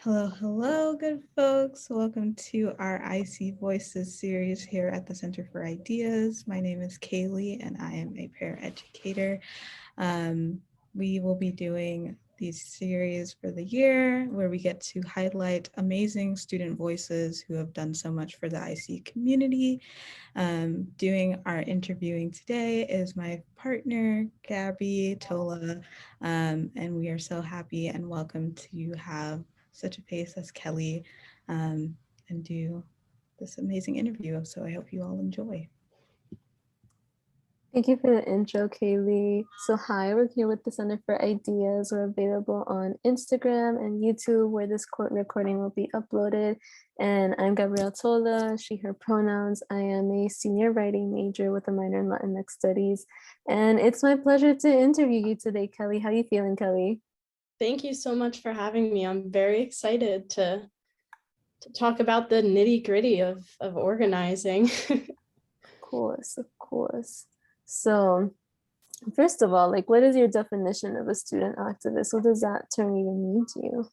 Hello, hello, good folks. Welcome to our IC Voices series here at the Center for Ideas. My name is Caleigh and I am a paraeducator. We will be doing these series for the year where we get to highlight amazing student voices who have done so much for the IC community. Doing our interviewing today is my partner, Gaby, Tola, and we are so happy and welcome to have such a face as Kellie and do this amazing interview. So I hope you all enjoy. Thank you for the intro, Kaylee. So hi, we're here with the Center for Ideas. We're available on Instagram and YouTube where this court recording will be uploaded. And I'm Gabrielle Tola, she, her pronouns. I am a senior writing major with a minor in Latinx studies. And it's my pleasure to interview you today, Kellie. How are you feeling, Kellie? Thank you so much for having me. I'm very excited to talk about the nitty-gritty of organizing. Of course. So first of all, what is your definition of a student activist? What does that term even mean to you?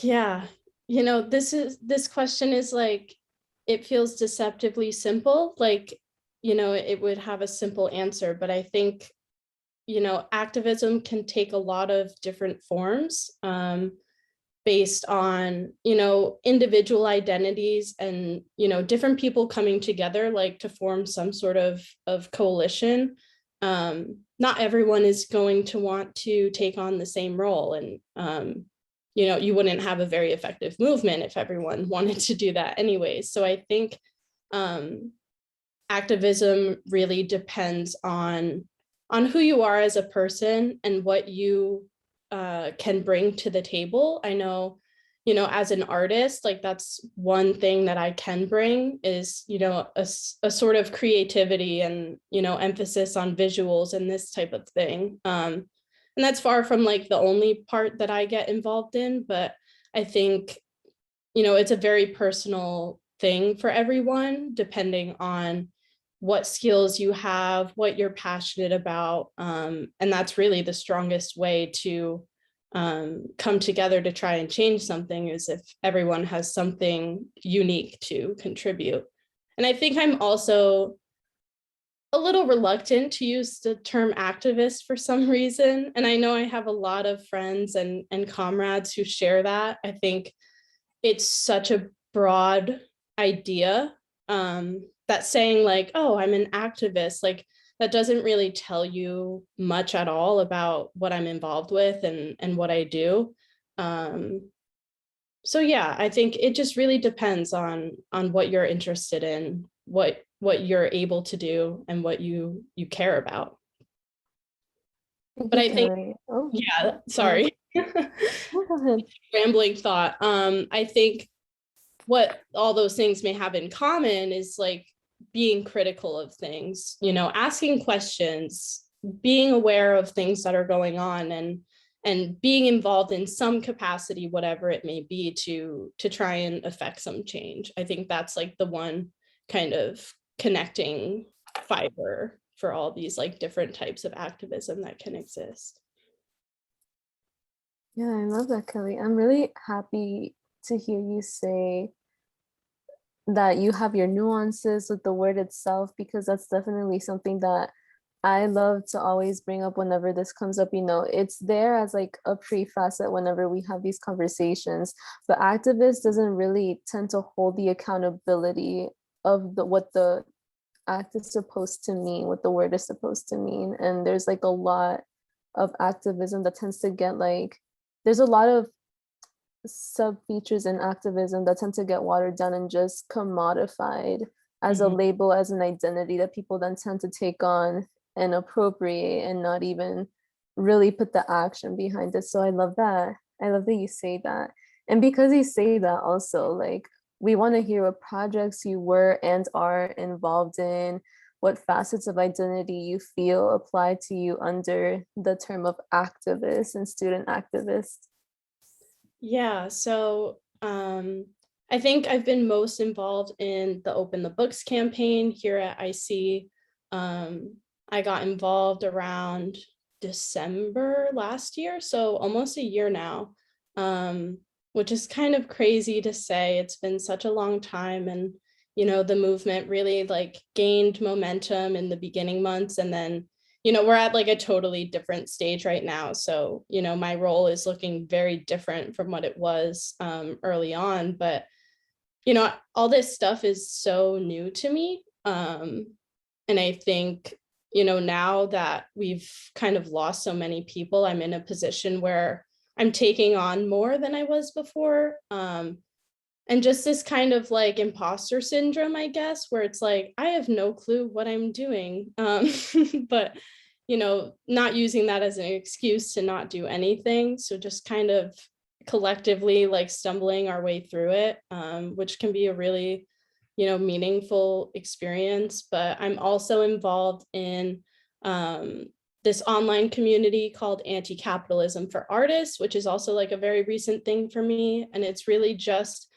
Yeah, this question is it feels deceptively simple. It would have a simple answer, but I think, activism can take a lot of different forms based on, individual identities and, different people coming together, to form some sort of coalition. Not everyone is going to want to take on the same role. And, you wouldn't have a very effective movement if everyone wanted to do that anyways. So I think activism really depends on who you are as a person and what you can bring to the table. I know, as an artist, that's one thing that I can bring is, a sort of creativity and, emphasis on visuals and this type of thing. And that's far from the only part that I get involved in, but I think, it's a very personal thing for everyone, depending on what skills you have, what you're passionate about. And that's really the strongest way to come together to try and change something, is if everyone has something unique to contribute. And I think I'm also a little reluctant to use the term activist for some reason. And I know I have a lot of friends and comrades who share that. I think it's such a broad idea that saying oh, I'm an activist, that doesn't really tell you much at all about what I'm involved with and what I do. So yeah, I think it just really depends on what you're interested in, what you're able to do, and what you care about. But I think, yeah, sorry. Go ahead. Rambling thought. I think what all those things may have in common is being critical of things, asking questions, being aware of things that are going on, and being involved in some capacity, whatever it may be, to try and affect some change. I think that's the one kind of connecting fiber for all these different types of activism that can exist. Yeah, I love that, Kelly. I'm really happy to hear you say that you have your nuances with the word itself, because that's definitely something that I love to always bring up whenever this comes up. It's there as a pre-facet whenever we have these conversations, but activist doesn't really tend to hold the accountability of what the act is supposed to mean, what the word is supposed to mean. And there's a lot of activism that tends to get there's a lot of sub features in activism that tend to get watered down and just commodified as a label, as an identity that people then tend to take on and appropriate and not even really put the action behind it. So I love that. I love that you say that. And because you say that also, we want to hear what projects you were and are involved in, what facets of identity you feel apply to you under the term of activist and student activist. Yeah, so I think I've been most involved in the Open the Books campaign here at IC. I got involved around December last year, so almost a year now. which is kind of crazy to say. It's been such a long time, and the movement really like gained momentum in the beginning months, and then we're at like a totally different stage right now. So my role is looking very different from what it was early on, but all this stuff is so new to me, and I think now that we've kind of lost so many people, I'm in a position where I'm taking on more than I was before. And just this kind of like imposter syndrome, I guess, where it's like, I have no clue what I'm doing. But, not using that as an excuse to not do anything. So just kind of collectively like stumbling our way through it, which can be a really, meaningful experience. But I'm also involved in this online community called Anti-Capitalism for Artists, which is also like a very recent thing for me. And it's really just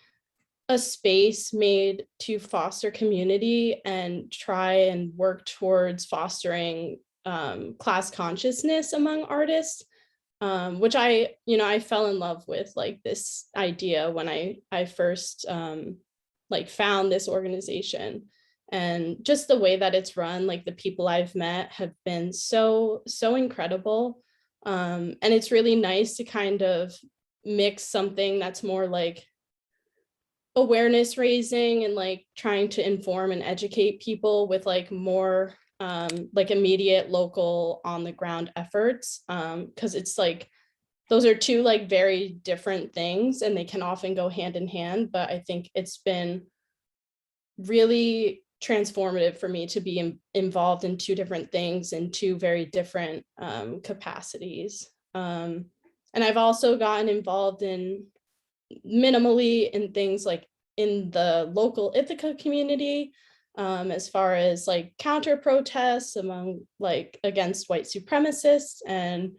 a space made to foster community and try and work towards fostering class consciousness among artists, which I fell in love with, like this idea when I first like found this organization. And just the way that it's run, like the people I've met have been so incredible, and it's really nice to kind of mix something that's more like awareness raising and like trying to inform and educate people with like more like immediate local on the ground efforts, because it's like those are two like very different things and they can often go hand in hand. But I think it's been really transformative for me to be involved in two different things in two very different capacities. And I've also gotten involved in minimally in things like in the local Ithaca community, as far as like counter protests among like against white supremacists and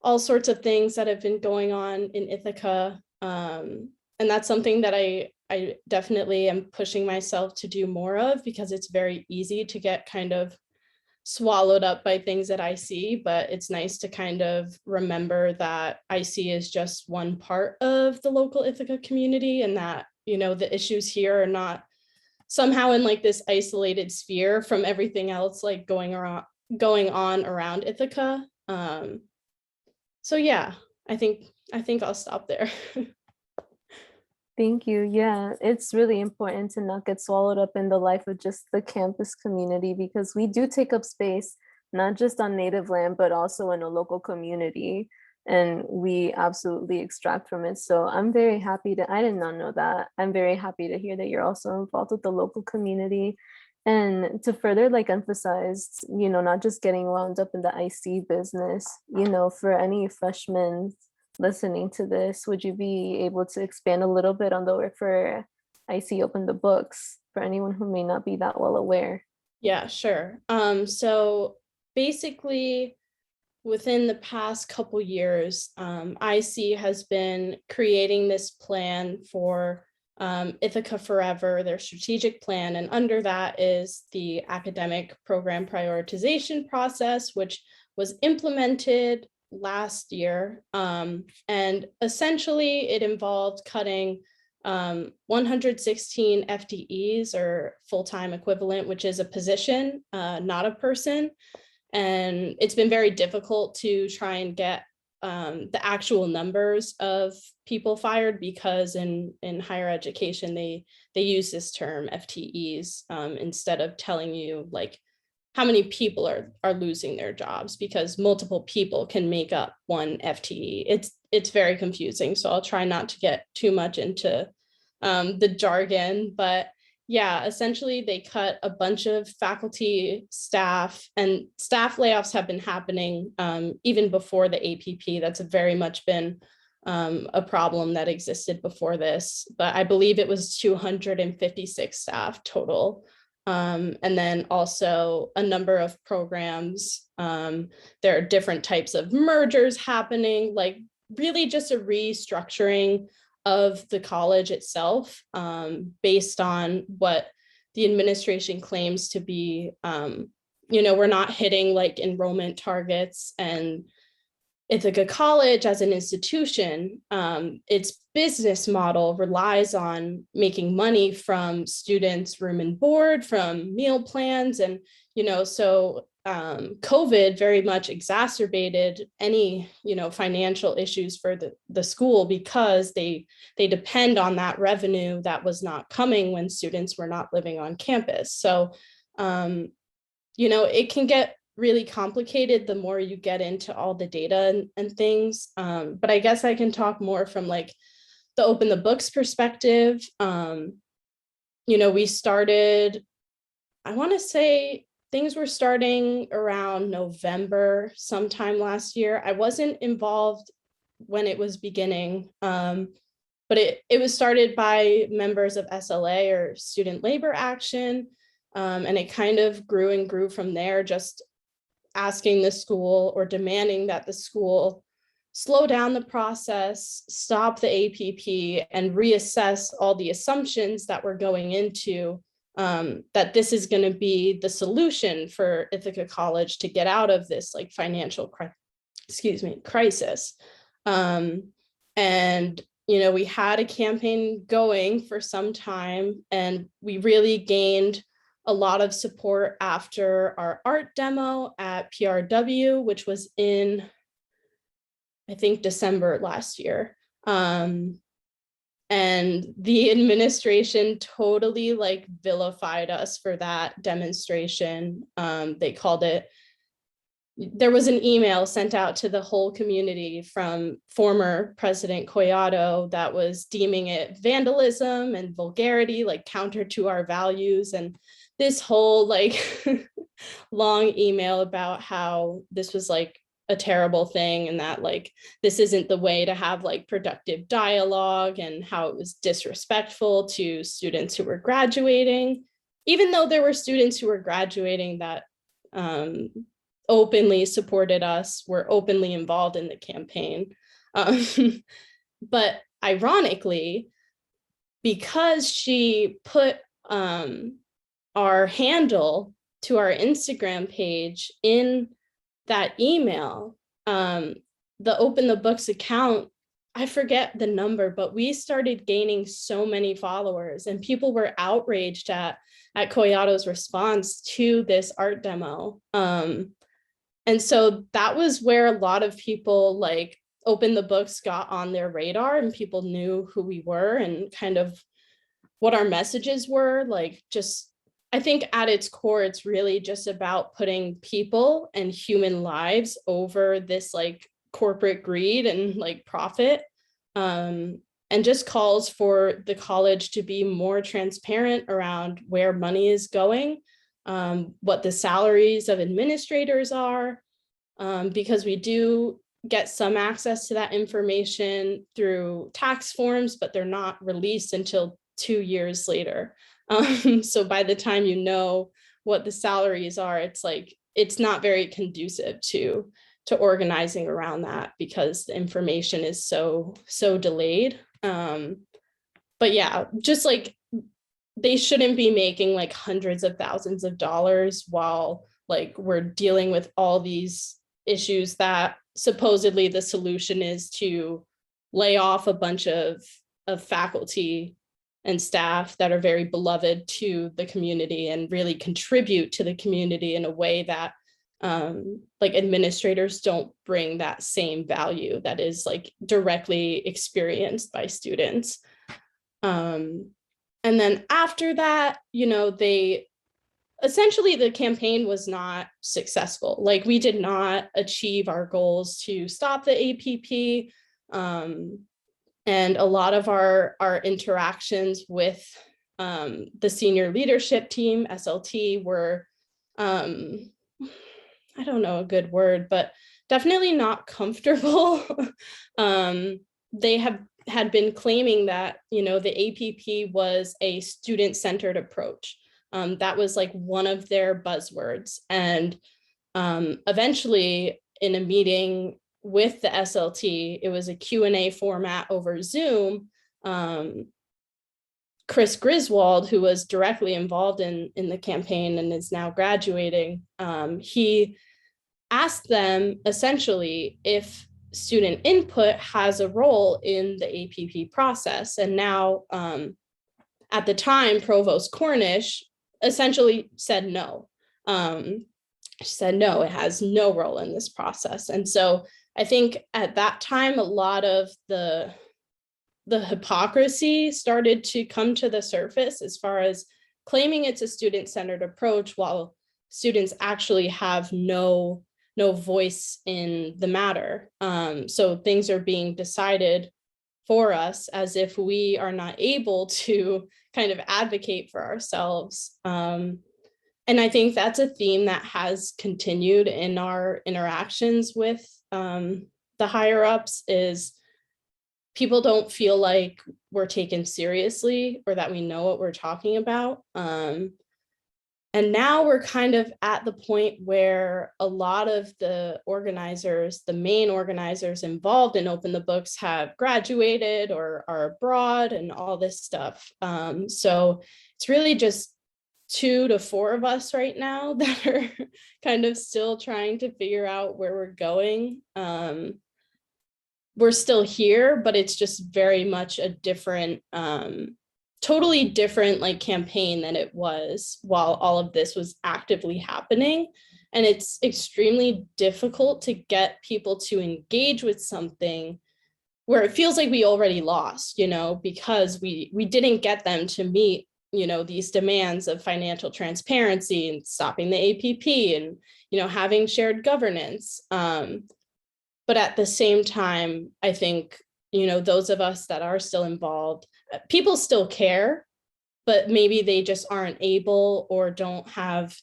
all sorts of things that have been going on in Ithaca. And that's something that I definitely am pushing myself to do more of, because it's very easy to get kind of swallowed up by things that I see, but it's nice to kind of remember that I see is just one part of the local Ithaca community, and that, the issues here are not somehow in like this isolated sphere from everything else like going on around Ithaca. So yeah, I think I'll stop there. Thank you. Yeah, it's really important to not get swallowed up in the life of just the campus community, because we do take up space, not just on native land, but also in a local community. And we absolutely extract from it. So I'm very happy I did not know that. I'm very happy to hear that you're also involved with the local community. And to further like emphasize, not just getting wound up in the IC business, for any freshmen listening to this, would you be able to expand a little bit on the work for IC Open the Books for anyone who may not be that well aware? Yeah, sure. So basically, within the past couple years, IC has been creating this plan for Ithaca Forever, their strategic plan. And under that is the academic program prioritization process, which was implemented last year. And essentially it involved cutting 116 FTEs, or full-time equivalent, which is a position, not a person. And it's been very difficult to try and get the actual numbers of people fired, because in higher education, they use this term FTEs instead of telling you like how many people are losing their jobs, because multiple people can make up one FTE. It's very confusing. So I'll try not to get too much into the jargon, but yeah, essentially they cut a bunch of faculty, staff, and staff layoffs have been happening even before the APP. That's very much been a problem that existed before this, but I believe it was 256 staff total. And then also a number of programs. There are different types of mergers happening, like really just a restructuring of the college itself, based on what the administration claims to be, we're not hitting like enrollment targets, and Ithaca College as an institution, its business model relies on making money from students' room and board, from meal plans, and so COVID very much exacerbated any financial issues for the school, because they depend on that revenue that was not coming when students were not living on campus. So it can get really complicated the more you get into all the data and things. But I guess I can talk more from like the open the books perspective. We started, I want to say things were starting around November sometime last year. I wasn't involved when it was beginning, but it was started by members of SLA, or Student Labor Action. And it kind of grew and grew from there, just asking the school or demanding that the school slow down the process, stop the APP, and reassess all the assumptions that were going into that this is going to be the solution for Ithaca College to get out of this like financial crisis. And we had a campaign going for some time, and we really gained a lot of support after our art demo at PRW, which was in, I think, December last year. And the administration totally like vilified us for that demonstration. They called it, there was an email sent out to the whole community from former President Collado that was deeming it vandalism and vulgarity, like counter to our values. And this whole like long email about how this was like a terrible thing, and that like this isn't the way to have like productive dialogue, and how it was disrespectful to students who were graduating, even though there were students who were graduating that openly supported us, were openly involved in the campaign. But ironically, because she put our handle to our Instagram page in that email, the Open the Books account, I forget the number, but we started gaining so many followers, and people were outraged at Collado's response to this art demo. And so that was where a lot of people like Open the Books got on their radar, and people knew who we were and kind of what our messages were. Like, just, I think at its core, it's really just about putting people and human lives over this like corporate greed and like profit, and just calls for the college to be more transparent around where money is going, what the salaries of administrators are, because we do get some access to that information through tax forms, but they're not released until 2 years later. So by the time you know what the salaries are, it's like, it's not very conducive to organizing around that, because the information is so delayed. But yeah, just like, they shouldn't be making like hundreds of thousands of dollars while like we're dealing with all these issues that supposedly the solution is to lay off a bunch of faculty and staff that are very beloved to the community and really contribute to the community in a way that like administrators don't bring that same value that is like directly experienced by students. And then after that, they essentially, the campaign was not successful. Like, we did not achieve our goals to stop the APP. And a lot of our interactions with the senior leadership team, SLT, were, I don't know a good word, but definitely not comfortable. They had been claiming that, the APP was a student-centered approach. That was like one of their buzzwords. And eventually, in a meeting with the SLT, it was a Q&A format over Zoom. Chris Griswold, who was directly involved in the campaign and is now graduating, he asked them essentially if student input has a role in the APP process. And now, at the time, Provost Cornish essentially said no. She said, no, it has no role in this process. And so I think at that time, a lot of the hypocrisy started to come to the surface as far as claiming it's a student-centered approach while students actually have no voice in the matter. So things are being decided for us as if we are not able to kind of advocate for ourselves. And I think that's a theme that has continued in our interactions with the higher ups, is people don't feel like we're taken seriously or that we know what we're talking about. And now we're kind of at the point where a lot of the organizers, the main organizers involved in Open the Books, have graduated or are abroad and all this stuff. So it's really just 2 to 4 of us right now that are kind of still trying to figure out where we're going. We're still here, but it's just very much a different, totally different like campaign than it was while all of this was actively happening. And it's extremely difficult to get people to engage with something where it feels like we already lost, because we didn't get them to meet, these demands of financial transparency and stopping the APP and, having shared governance. But at the same time, I think, those of us that are still involved, people still care, but maybe they just aren't able or don't have,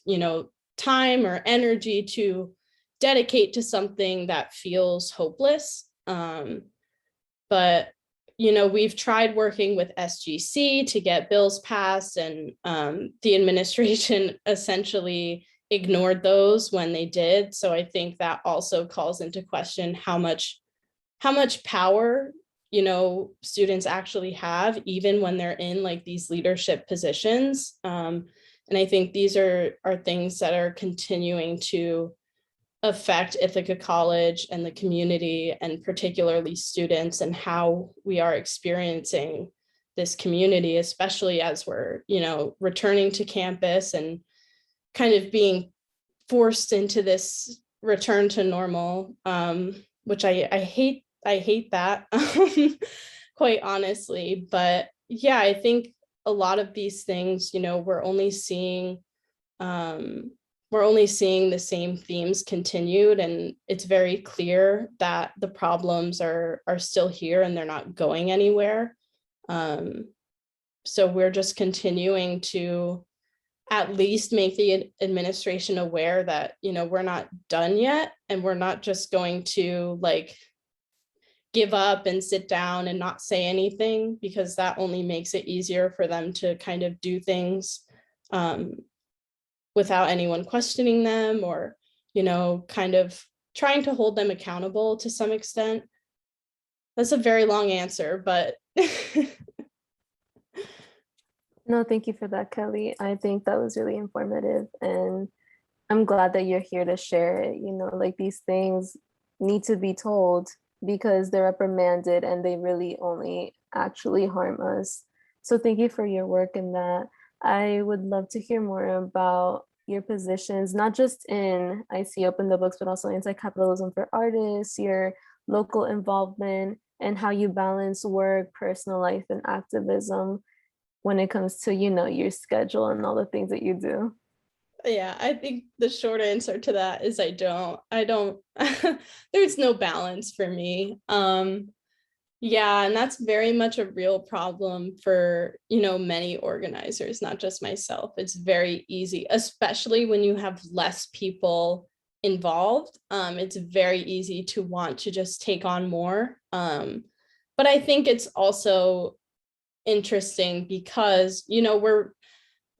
time or energy to dedicate to something that feels hopeless. But, we've tried working with SGC to get bills passed, and the administration essentially ignored those when they did. So I think that also calls into question how much power, students actually have, even when they're in like these leadership positions. And I think these are things that are continuing to affect Ithaca College and the community, and particularly students, and how we are experiencing this community, especially as we're, returning to campus and kind of being forced into this return to normal, which I hate that, quite honestly. But yeah, I think a lot of these things, we're only seeing the same themes continued, and it's very clear that the problems are still here and they're not going anywhere. So we're just continuing to at least make the administration aware that, we're not done yet, and we're not just going to like give up and sit down and not say anything, because that only makes it easier for them to kind of do things without anyone questioning them, or, kind of trying to hold them accountable to some extent. That's a very long answer, but No, thank you for that, Kelly. I think that was really informative, and I'm glad that you're here to share it. Like, these things need to be told because they're reprimanded and they really only actually harm us. So thank you for your work in that. I would love to hear more about your positions, not just in IC Open the Books, but also anti-capitalism for artists, your local involvement, and how you balance work, personal life, and activism when it comes to, your schedule and all the things that you do. Yeah, I think the short answer to that is I don't there's no balance for me. Yeah, and that's very much a real problem for, many organizers, not just myself. It's very easy, especially when you have less people involved. It's very easy to want to just take on more. But I think it's also interesting because, we're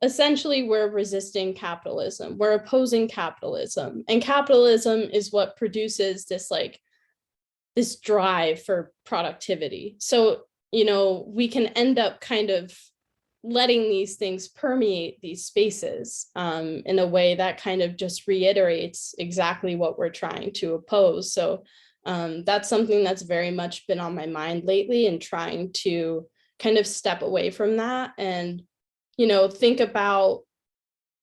resisting capitalism. We're opposing capitalism, and capitalism is what produces this drive for productivity. So, we can end up kind of letting these things permeate these spaces in a way that kind of just reiterates exactly what we're trying to oppose. So That's something that's very much been on my mind lately, and trying to kind of step away from that and, think about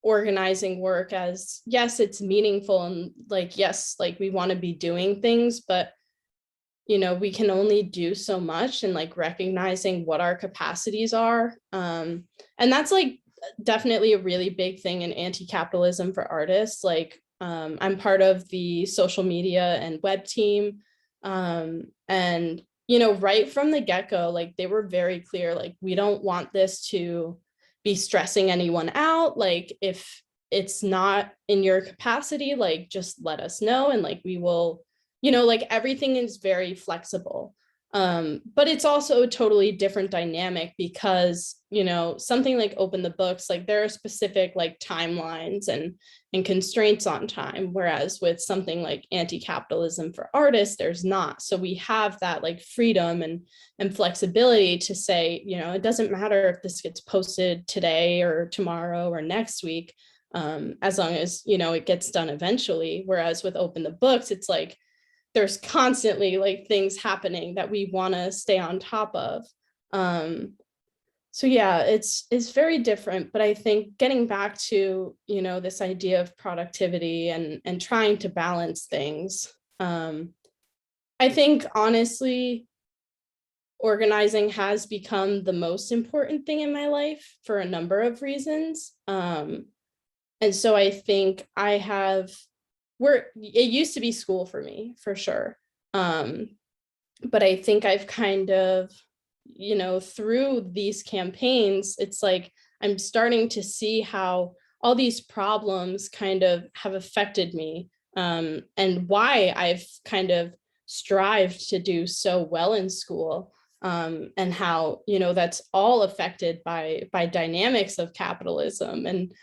organizing work as, yes, it's meaningful, and like, yes, like we want to be doing things, but we can only do so much, and like recognizing what our capacities are. And that's like definitely a really big thing in anti-capitalism for artists. Like, I'm part of the social media and web team. And, right from the get-go, like they were very clear, like, we don't want this to be stressing anyone out. Like, if it's not in your capacity, like just let us know, and like we will, like everything is very flexible. But it's also a totally different dynamic because, something like Open the Books, like there are specific like timelines and constraints on time, whereas with something like anti-capitalism for artists, there's not. So we have that like freedom and flexibility to say, it doesn't matter if this gets posted today or tomorrow or next week, as long as, it gets done eventually. Whereas with Open the Books, it's like, there's constantly like things happening that we want to stay on top of. So yeah, it's very different, but I think getting back to, this idea of productivity and trying to balance things. I think honestly, organizing has become the most important thing in my life for a number of reasons. And so I think it used to be school for me, for sure. But I think I've kind of, through these campaigns, it's like I'm starting to see how all these problems kind of have affected me, and why I've kind of strived to do so well in school, and how, that's all affected by dynamics of capitalism, and,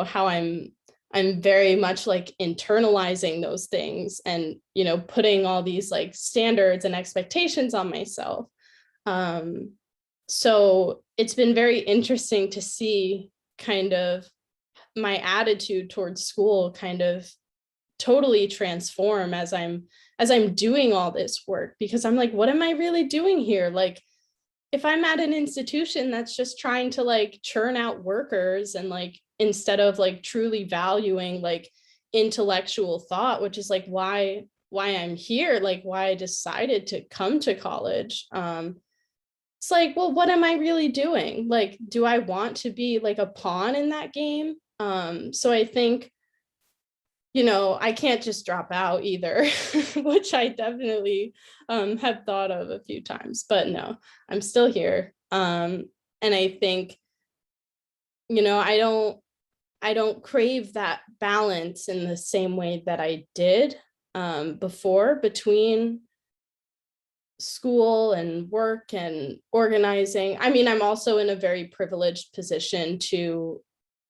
how I'm very much like internalizing those things and, putting all these like standards and expectations on myself. So it's been very interesting to see kind of my attitude towards school kind of totally transform as I'm doing all this work, because I'm like, what am I really doing here? Like, if I'm at an institution that's just trying to like churn out workers, and like instead of like truly valuing like intellectual thought, which is like why I'm here, like why I decided to come to college. It's like, well, what am I really doing? Like, do I want to be like a pawn in that game? So I think, I can't just drop out either, which I definitely have thought of a few times, but no, I'm still here. And I think, I don't crave that balance in the same way that I did before, between school and work and organizing. I mean, I'm also in a very privileged position to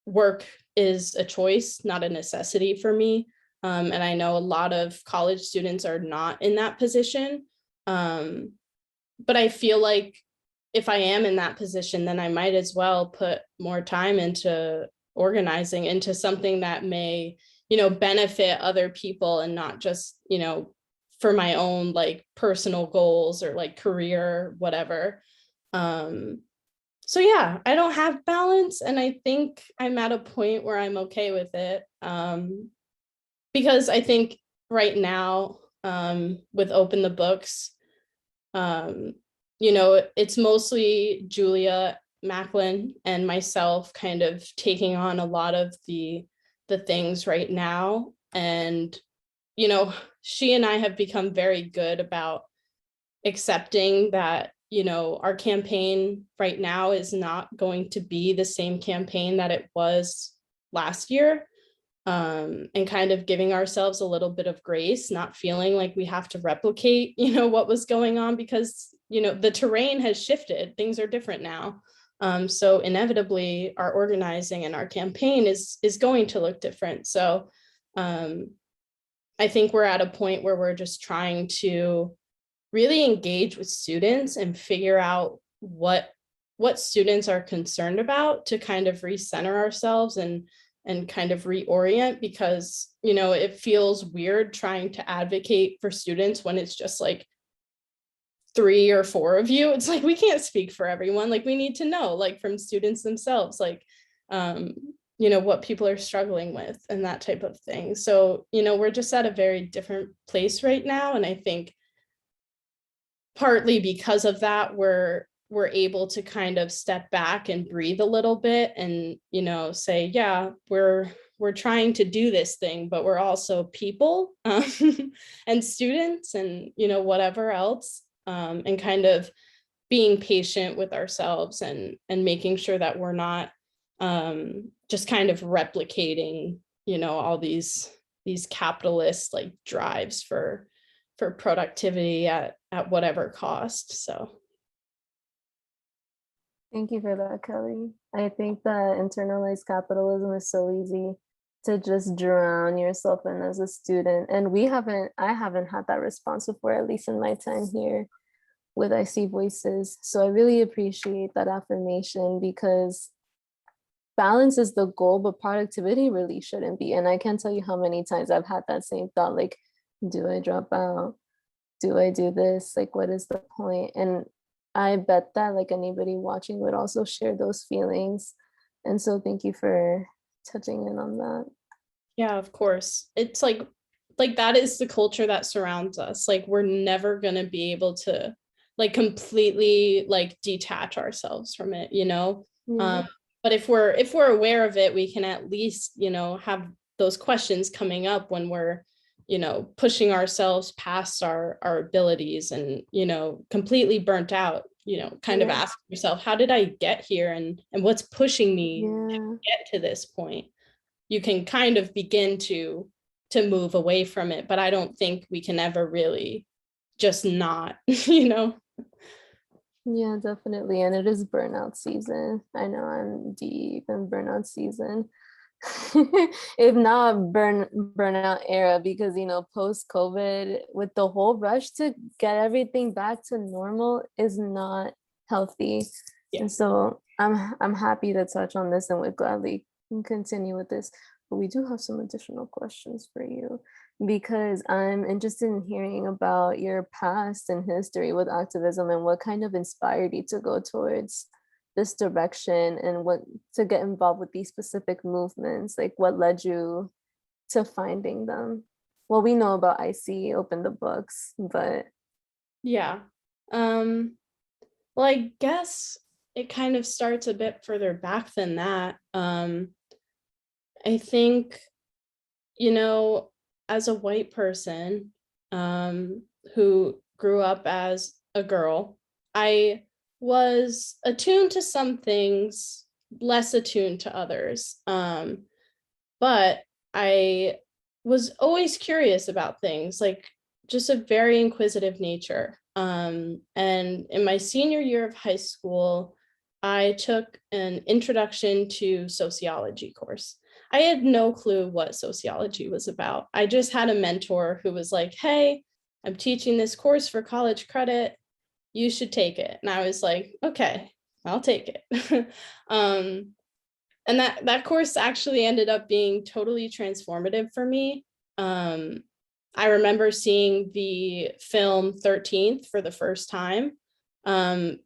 work is a choice, not a necessity for me. And I know a lot of college students are not in that position. But I feel like if I am in that position, then I might as well put more time into organizing, into something that may, benefit other people, and not just, for my own like personal goals or like career, whatever. So yeah, I don't have balance, and I think I'm at a point where I'm okay with it. Because I think right now, with Open the Books, it's mostly Julia Macklin and myself kind of taking on a lot of the things right now. And, she and I have become very good about accepting that, our campaign right now is not going to be the same campaign that it was last year. And kind of giving ourselves a little bit of grace, not feeling like we have to replicate, what was going on, because, the terrain has shifted, things are different now. So inevitably our organizing and our campaign is going to look different. So I think we're at a point where we're just trying to really engage with students and figure out what students are concerned about, to kind of recenter ourselves and and kind of reorient, because, you know, it feels weird trying to advocate for students when it's just like 3 or 4 of you. It's like, we can't speak for everyone. Like, we need to know, like, from students themselves, like, you know, what people are struggling with and that type of thing. So, you know, we're just at a very different place right now. And I think partly because of that, we're able to kind of step back and breathe a little bit and, you know, say, yeah, we're trying to do this thing, but we're also people, and students and, you know, whatever else, and kind of being patient with ourselves and making sure that we're not just kind of replicating, you know, all these capitalist like drives for productivity at whatever cost. So Thank you for that, Kelly. I think that internalized capitalism is so easy to just drown yourself in as a student. And I haven't had that response before, at least in my time here with I See Voices. So I really appreciate that affirmation, because balance is the goal, but productivity really shouldn't be. And I can't tell you how many times I've had that same thought, like, do I drop out? Do I do this? Like, what is the point? And I bet that like anybody watching would also share those feelings. And so thank you for touching in on that. yeah, of course. It's like that is the culture that surrounds us. Like, we're never going to be able to like completely like detach ourselves from it, you know? Yeah. But if we're aware of it, we can at least, you know, have those questions coming up when we're, you know, pushing ourselves past our abilities and, you know, completely burnt out, you know, kind of ask yourself, how did I get here, and what's pushing me to get to this point? You can kind of begin to move away from it, but I don't think we can ever really just not, you know. Yeah, definitely. And it is burnout season. I know I'm deep in burnout season. If not burnout era, because you know, post-COVID, with the whole rush to get everything back to normal is not healthy. Yeah. And so I'm happy to touch on this and would gladly continue with this. But we do have some additional questions for you, because I'm interested in hearing about your past and history with activism and what kind of inspired you to go towards this direction and what to get involved with these specific movements. Like, what led you to finding them? Well, we know about IC, Open the Books, but Yeah. Well, I guess it kind of starts a bit further back than that. I think, you know, as a white person, who grew up as a girl, I was attuned to some things, less attuned to others. But I was always curious about things, like just a very inquisitive nature. And in my senior year of high school, I took an introduction to sociology course. I had no clue what sociology was about. I just had a mentor who was like, hey, I'm teaching this course for college credit. You should take it. And I was like, okay, I'll take it. And that course actually ended up being totally transformative for me. I remember seeing the film 13th for the first time. And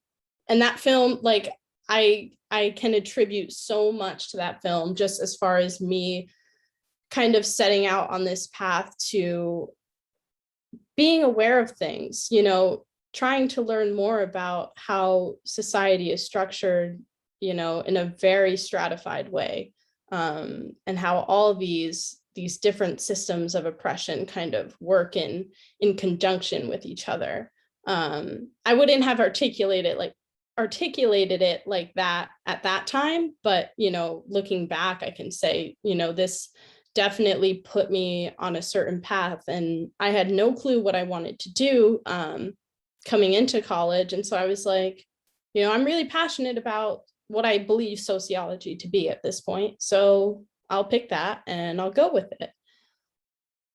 that film, like, I can attribute so much to that film, just as far as me kind of setting out on this path to being aware of things, you know, trying to learn more about how society is structured, you know, in a very stratified way, and how all these different systems of oppression kind of work in conjunction with each other. I wouldn't have articulated it like that at that time, but, you know, looking back, I can say, you know, this definitely put me on a certain path, and I had no clue what I wanted to do coming into college. And so I was like, you know, I'm really passionate about what I believe sociology to be at this point, so I'll pick that and I'll go with it.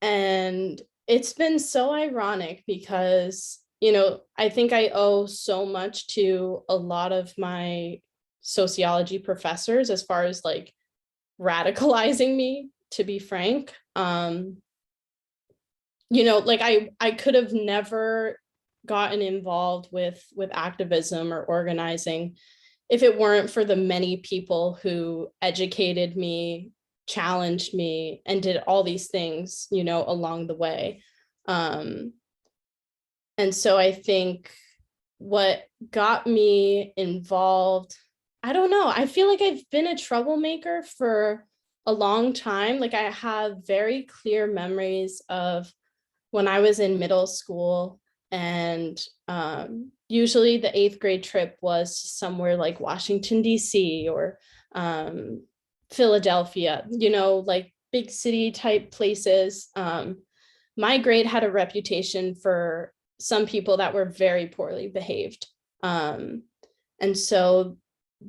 And it's been so ironic because, you know, I think I owe so much to a lot of my sociology professors, as far as like radicalizing me, to be frank. Like I could have never gotten involved with activism or organizing if it weren't for the many people who educated me, challenged me, and did all these things, along the way. And so I think what got me involved, I don't know, I feel like I've been a troublemaker for a long time. Like I have very clear memories of when I was in middle school, and usually the 8th grade trip was somewhere like Washington, D.C. or Philadelphia, like big city type places. My grade had a reputation for some people that were very poorly behaved. And so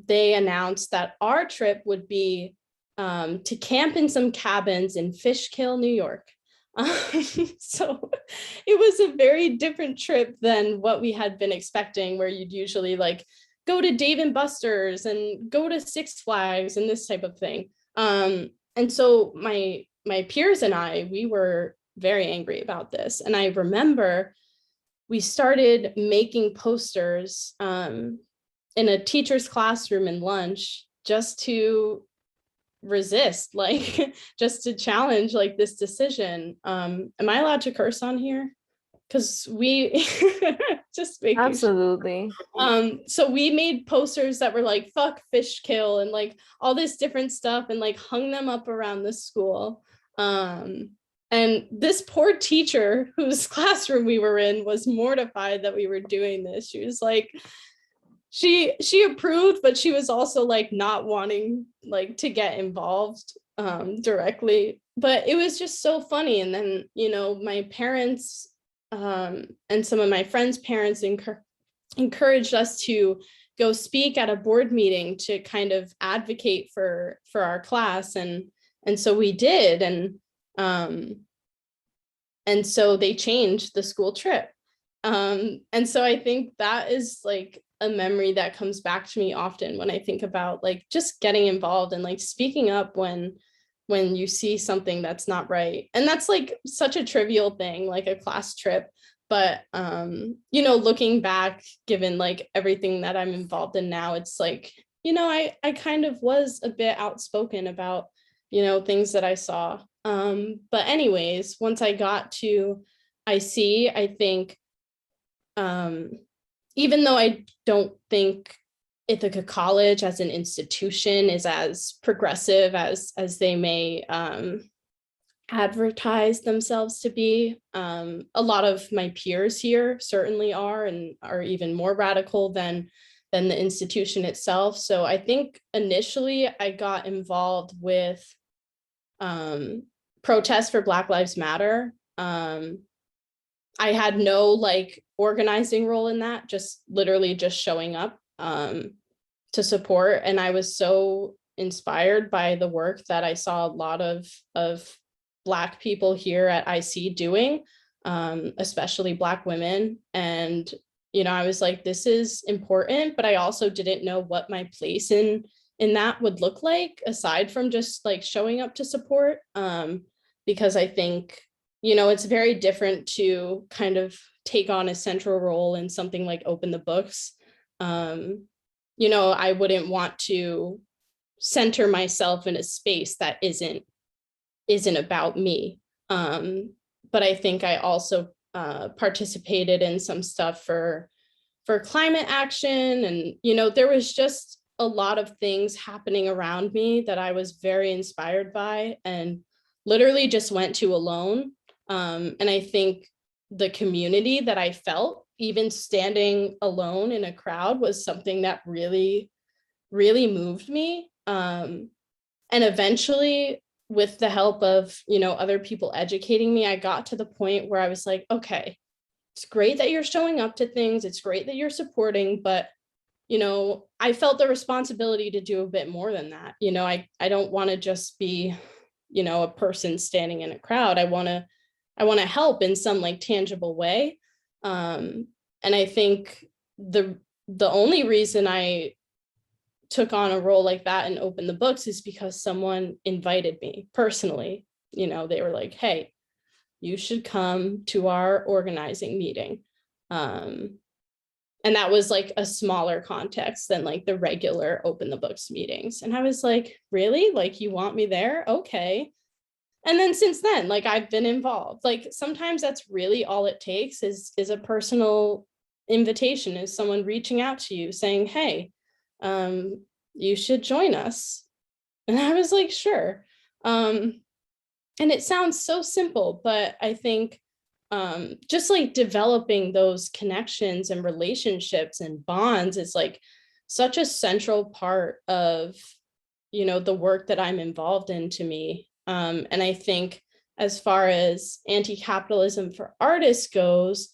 they announced that our trip would be to camp in some cabins in Fishkill, New York. So it was a very different trip than what we had been expecting, where you'd usually like go to Dave and Buster's and go to Six Flags and this type of thing. And so my peers and we were very angry about this. And I remember we started making posters in a teacher's classroom in lunch just to resist, like just to challenge like this decision. Am I allowed to curse on here? Because we just making Absolutely. sure. So we made posters that were like fuck Fishkill and like all this different stuff, and like hung them up around the school. And this poor teacher whose classroom we were in was mortified that we were doing this. She was like, she approved, but she was also like not wanting like to get involved directly. But it was just so funny. And then, my parents and some of my friends' parents encouraged us to go speak at a board meeting to kind of advocate for our class. And so we did. And so they changed the school trip. And so I think that is like a memory that comes back to me often when I think about like just getting involved and like speaking up when you see something that's not right. And that's like such a trivial thing, like a class trip. But looking back, given like everything that I'm involved in now, it's like, I kind of was a bit outspoken about, things that I saw. But anyways, once I got to IC, I think even though I don't think Ithaca College as an institution is as progressive as they may advertise themselves to be, a lot of my peers here certainly are, and are even more radical than the institution itself. So I think initially I got involved with protests for Black Lives Matter. I had no like organizing role in that, just literally just showing up to support. And I was so inspired by the work that I saw a lot of Black people here at IC doing, especially Black women. And, I was like, this is important, but I also didn't know what my place in that would look like, aside from just like showing up to support. Because I think, it's very different to kind of take on a central role in something like Open the Books. I wouldn't want to center myself in a space that isn't about me. But I think I also participated in some stuff for climate action. And, there was just a lot of things happening around me that I was very inspired by and literally just went to alone. And I think the community that I felt, even standing alone in a crowd, was something that really, really moved me. And eventually, with the help of, other people educating me, I got to the point where I was like, okay, it's great that you're showing up to things. It's great that you're supporting, but, I felt the responsibility to do a bit more than that. I don't want to just be, a person standing in a crowd. I want to help in some like tangible way. And I think the only reason I took on a role like that and opened the books is because someone invited me personally. You know, they were like, hey, you should come to our organizing meeting. And that was like a smaller context than like the regular open the books meetings. And I was like, really? Like, you want me there? Okay. And then since then, like, I've been involved. Like, sometimes that's really all it takes is a personal invitation, is someone reaching out to you saying, hey, you should join us. And I was like, sure. And it sounds so simple, but I think just like developing those connections and relationships and bonds is like such a central part of, you know, the work that I'm involved in, to me. And I think as far as anti-capitalism for artists goes,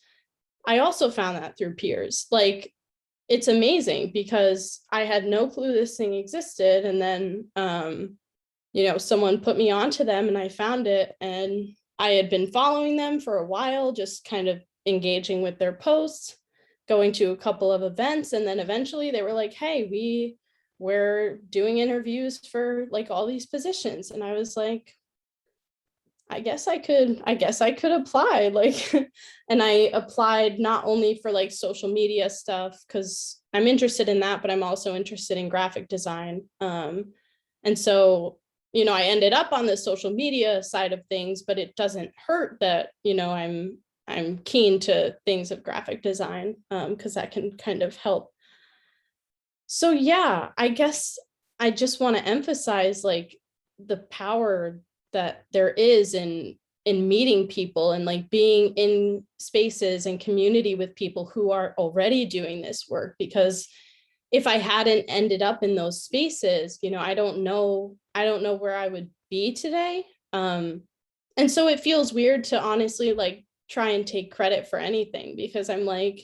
I also found that through peers. Like, it's amazing because I had no clue this thing existed. And then, you know, someone put me onto them and I found it, and I had been following them for a while, just kind of engaging with their posts, going to a couple of events. And then eventually they were like, hey, we're doing interviews for like all these positions. And I was like, I guess I could apply. Like, and I applied not only for like social media stuff, because I'm interested in that, but I'm also interested in graphic design. And so, you know, I ended up on the social media side of things, but it doesn't hurt that, you know, I'm keen to things of graphic design, because that can kind of help. So yeah, I guess I just want to emphasize like the power that there is in meeting people and like being in spaces and community with people who are already doing this work. Because if I hadn't ended up in those spaces, you know, I don't know where I would be today. And so it feels weird to honestly like try and take credit for anything, because I'm like,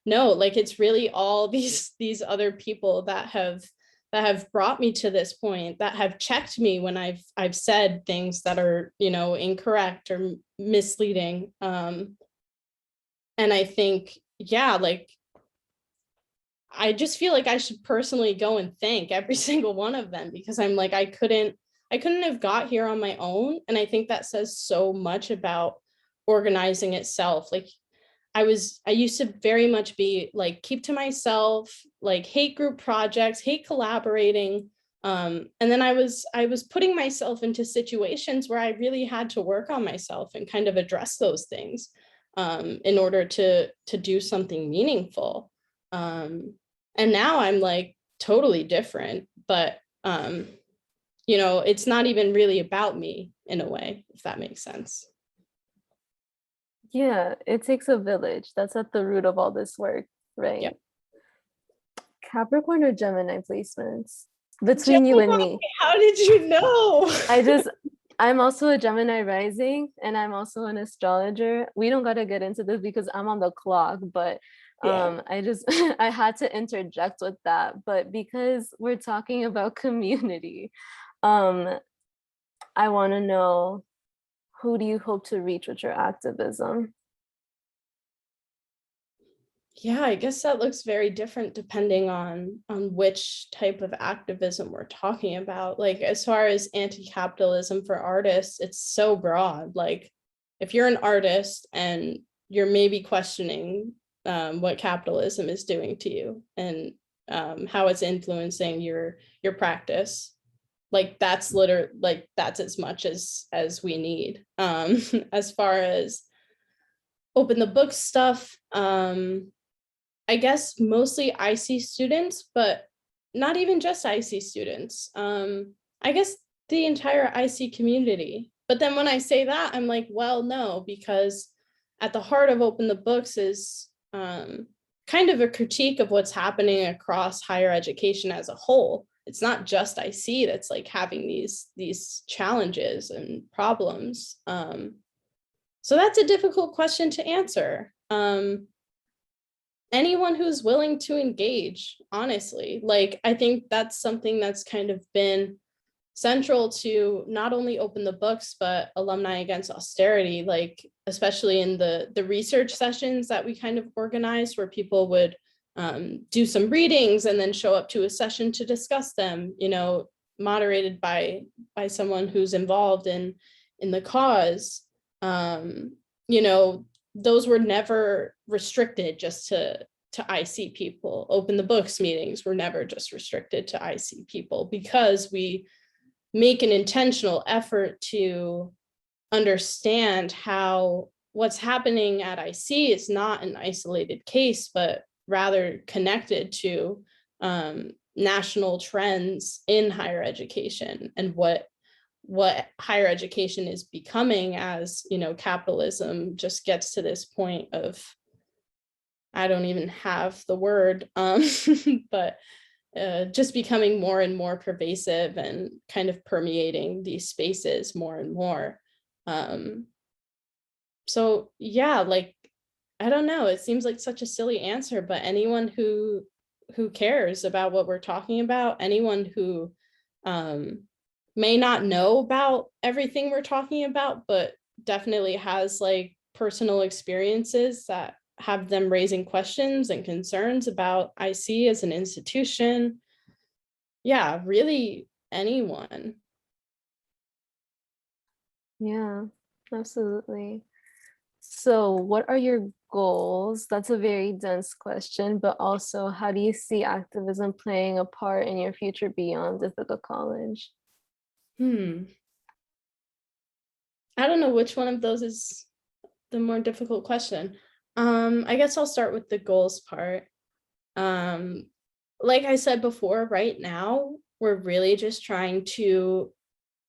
no, like, it's really all these other people that have brought me to this point, that have checked me when I've said things that are, you know, incorrect or misleading. And I think, yeah, like, I just feel like I should personally go and thank every single one of them, because I'm like, I couldn't have got here on my own. And I think that says so much about organizing itself. Like, I used to very much be like, keep to myself, like hate group projects, hate collaborating. And then I was putting myself into situations where I really had to work on myself and kind of address those things, in order to do something meaningful. And now I'm like totally different, but you know, it's not even really about me in a way, if that makes sense. Yeah, it takes a village. That's at the root of all this work, right? Yep. Capricorn or Gemini placements between you and me. How did you know? I'm also a Gemini rising, and I'm also an astrologer. We don't got to get into this because I'm on the clock, but Yeah. I had to interject with that. But because we're talking about community, I want to know, who do you hope to reach with your activism? Yeah, I guess that looks very different depending on which type of activism we're talking about. Like, as far as anti-capitalism for artists, it's so broad. Like, if you're an artist and you're maybe questioning what capitalism is doing to you, and how it's influencing your practice, like, that's as much as we need. As far as open the book stuff, I guess mostly IC students, but not even just IC students. I guess the entire IC community. But then when I say that, I'm like, well, no, because at the heart of Open the Books is kind of a critique of what's happening across higher education as a whole. It's not just IC that's like having these challenges and problems. So that's a difficult question to answer. Anyone who's willing to engage, honestly. Like, I think that's something that's kind of been central to not only Open the Books, but Alumni Against Austerity, like, especially in the research sessions that we kind of organized, where people would do some readings and then show up to a session to discuss them, moderated by someone who's involved in the cause. Those were never restricted just to IC people. Open the books meetings were never just restricted to IC people, because we make an intentional effort to understand how what's happening at IC is not an isolated case, but rather connected to national trends in higher education, and what higher education is becoming as, capitalism just gets to this point of, I don't even have the word, but just becoming more and more pervasive and kind of permeating these spaces more and more. So yeah, like, I don't know, it seems like such a silly answer, but anyone who cares about what we're talking about, anyone who may not know about everything we're talking about, but definitely has like personal experiences that have them raising questions and concerns about IC as an institution. Yeah, really anyone. Yeah, absolutely. So, what are your goals? That's a very dense question, but also, how do you see activism playing a part in your future beyond Ithaca College? I don't know which one of those is the more difficult question. I guess I'll start with the goals part. Like I said before, right now, we're really just trying to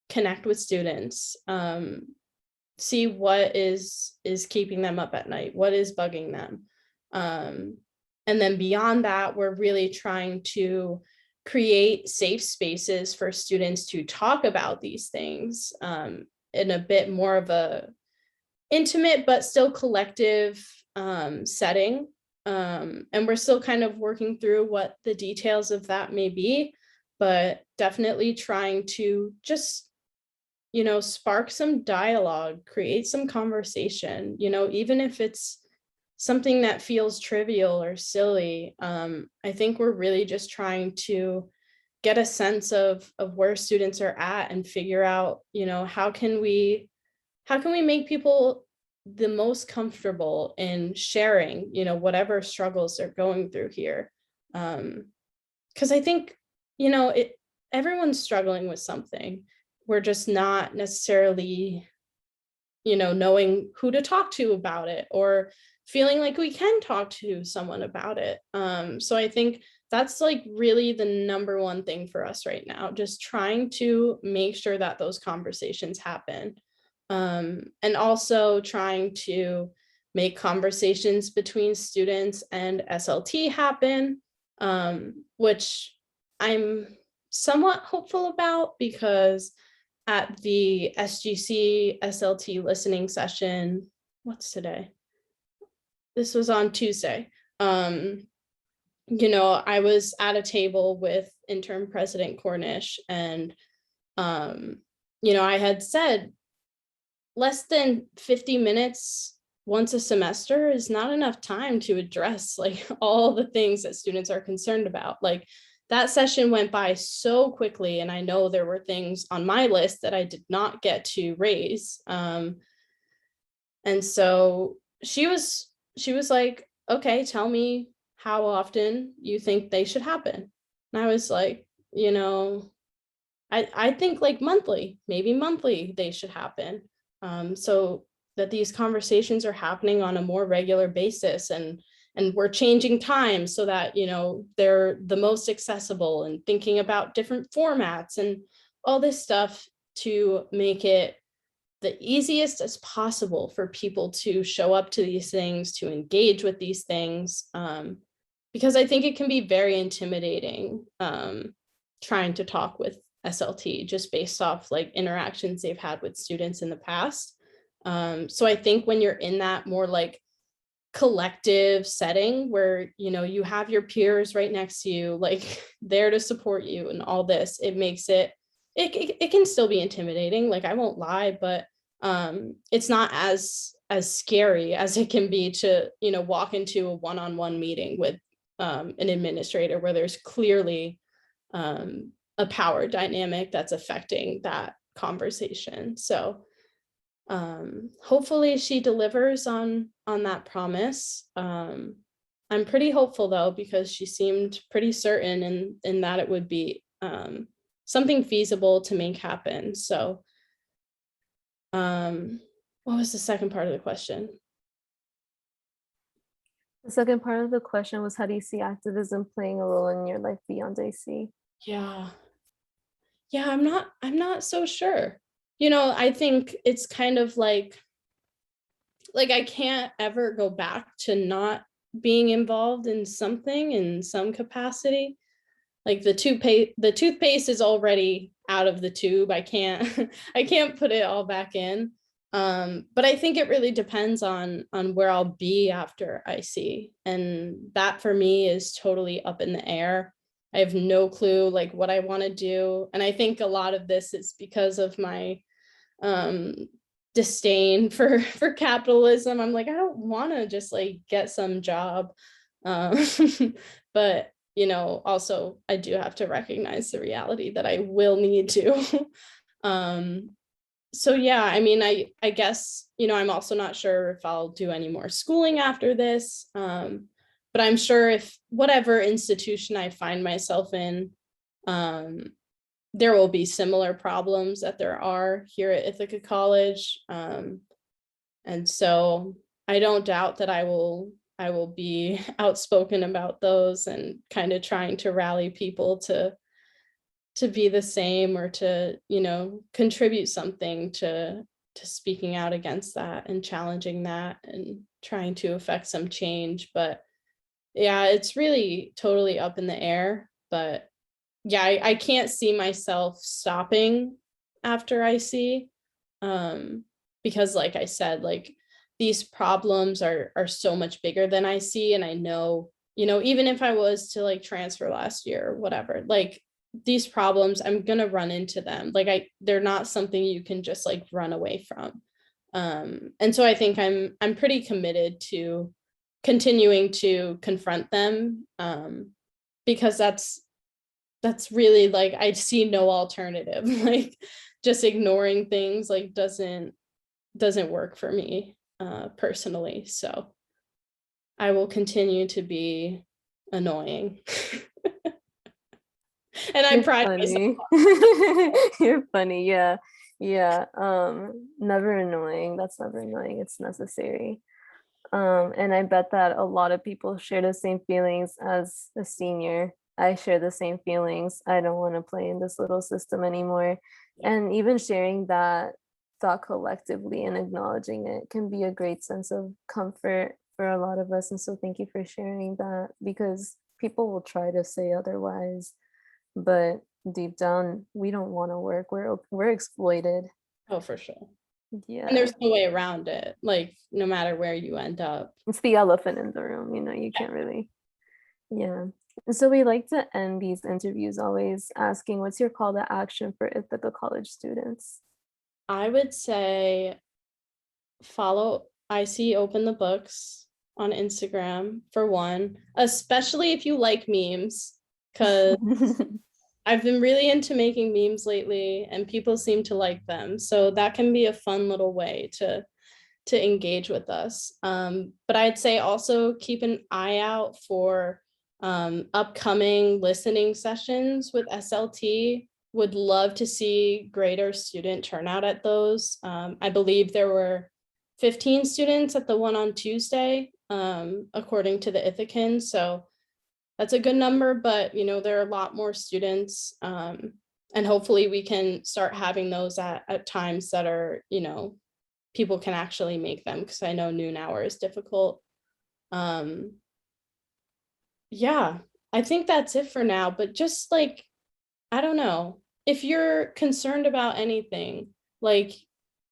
connect with students, see what is keeping them up at night, what is bugging them. And then beyond that, we're really trying to create safe spaces for students to talk about these things in a bit more of a intimate but still collective setting. And we're still kind of working through what the details of that may be, but definitely trying to just, spark some dialogue, create some conversation, even if it's something that feels trivial or silly. I think we're really just trying to get a sense of where students are at and figure out, how can we make people the most comfortable in sharing, whatever struggles they're going through here. Because I think, everyone's struggling with something. We're just not necessarily, knowing who to talk to about it, or feeling like we can talk to someone about it. So I think that's like really the number one thing for us right now, just trying to make sure that those conversations happen. And also trying to make conversations between students and SLT happen, which I'm somewhat hopeful about, because at the SGC SLT listening session, what's today? This was on Tuesday. I was at a table with interim President Cornish, and I had said less than 50 minutes once a semester is not enough time to address like all the things that students are concerned about. Like, that session went by so quickly, and I know there were things on my list that I did not get to raise. And so she was like, okay, tell me how often you think they should happen. And I was like, I think like maybe monthly they should happen. So that these conversations are happening on a more regular basis, and we're changing times so that, they're the most accessible, and thinking about different formats and all this stuff to make it the easiest as possible for people to show up to these things, to engage with these things. Because I think it can be very intimidating trying to talk with SLT just based off like interactions they've had with students in the past. So I think when you're in that more like collective setting where, you have your peers right next to you, like there to support you and all this, it makes it can still be intimidating. Like, I won't lie, but it's not as scary as it can be to, walk into a one-on-one meeting with an administrator where there's clearly a power dynamic that's affecting that conversation. So hopefully she delivers on that promise. I'm pretty hopeful though, because she seemed pretty certain in that it would be something feasible to make happen. So what was the second part of the question? The second part of the question was, how do you see activism playing a role in your life beyond AC? Yeah, I'm not so sure. I think it's kind of like I can't ever go back to not being involved in something in some capacity. Like the toothpaste is already out of the tube. I can't I can't put it all back in. But I think it really depends on where I'll be after IC. And that for me is totally up in the air. I have no clue like what I want to do. And I think a lot of this is because of my disdain for capitalism. I'm like, I don't want to just like get some job. But also I do have to recognize the reality that I will need to. So yeah, I mean, I guess, I'm also not sure if I'll do any more schooling after this. But I'm sure if whatever institution I find myself in, there will be similar problems that there are here at Ithaca College. And so I don't doubt that I will be outspoken about those and kind of trying to rally people to be the same, or to, contribute something to speaking out against that and challenging that and trying to affect some change. But yeah, it's really totally up in the air. But yeah, I can't see myself stopping after IC, because like I said, like these problems are so much bigger than IC. And I know, even if I was to like transfer last year or whatever, like these problems, I'm gonna run into them. Like they're not something you can just like run away from. And so I think I'm pretty committed to continuing to confront them, because that's really like, I see no alternative. Like just ignoring things like doesn't work for me personally. So I will continue to be annoying. And I pride myself. You're funny. Yeah. Never annoying. That's never annoying. It's necessary. And I bet that a lot of people share the same feelings as a senior. I share the same feelings. I don't want to play in this little system anymore. And even sharing that thought collectively and acknowledging it can be a great sense of comfort for a lot of us. And so thank you for sharing that, because people will try to say otherwise, but deep down, we don't want to work. We're exploited. Oh, for sure. Yeah. And there's no way around it. Like no matter where you end up. It's the elephant in the room, you can't really. Yeah. And so we like to end these interviews always asking, what's your call to action for Ithaca College students? I would say follow IC Open the Books on Instagram for one, especially if you like memes, because I've been really into making memes lately and people seem to like them. So that can be a fun little way to engage with us. But I'd say also keep an eye out for upcoming listening sessions with SLT. Would love to see greater student turnout at those. I believe there were 15 students at the one on Tuesday, according to the Ithacans. So that's a good number, but there are a lot more students, and hopefully we can start having those at times that are, people can actually make them, because I know noon hour is difficult. Yeah, I think that's it for now, but just like, I don't know, if you're concerned about anything, like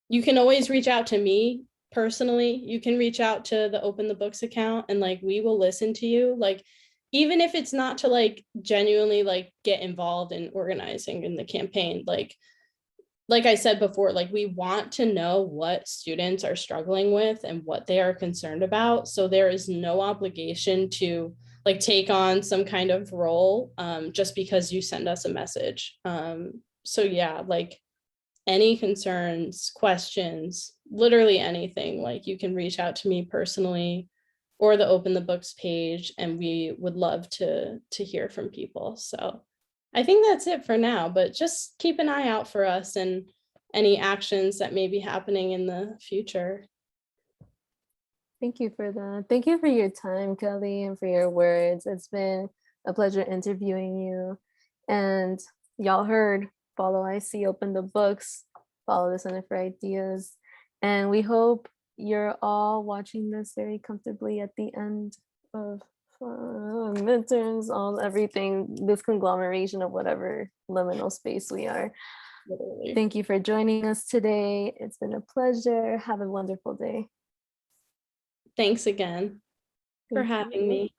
you can always reach out to me personally. You can reach out to the Open the Books account and like we will listen to you. Like even if it's not to like genuinely like get involved in organizing in the campaign, like I said before, like we want to know what students are struggling with and what they are concerned about. So there is no obligation to like take on some kind of role just because you send us a message. So yeah, like any concerns, questions, literally anything, like you can reach out to me personally or the Open the Books page, and we would love to hear from people. So I think that's it for now, but just keep an eye out for us and any actions that may be happening in the future. Thank you for that. Thank you for your time, Kelly, and for your words. It's been a pleasure interviewing you. And y'all heard, follow IC, Open the Books, follow the Center for Ideas. And we hope you're all watching this very comfortably at the end of midterms, all everything, this conglomeration of whatever liminal space we are. Literally. Thank you for joining us today. It's been a pleasure. Have a wonderful day. Thanks again for having me.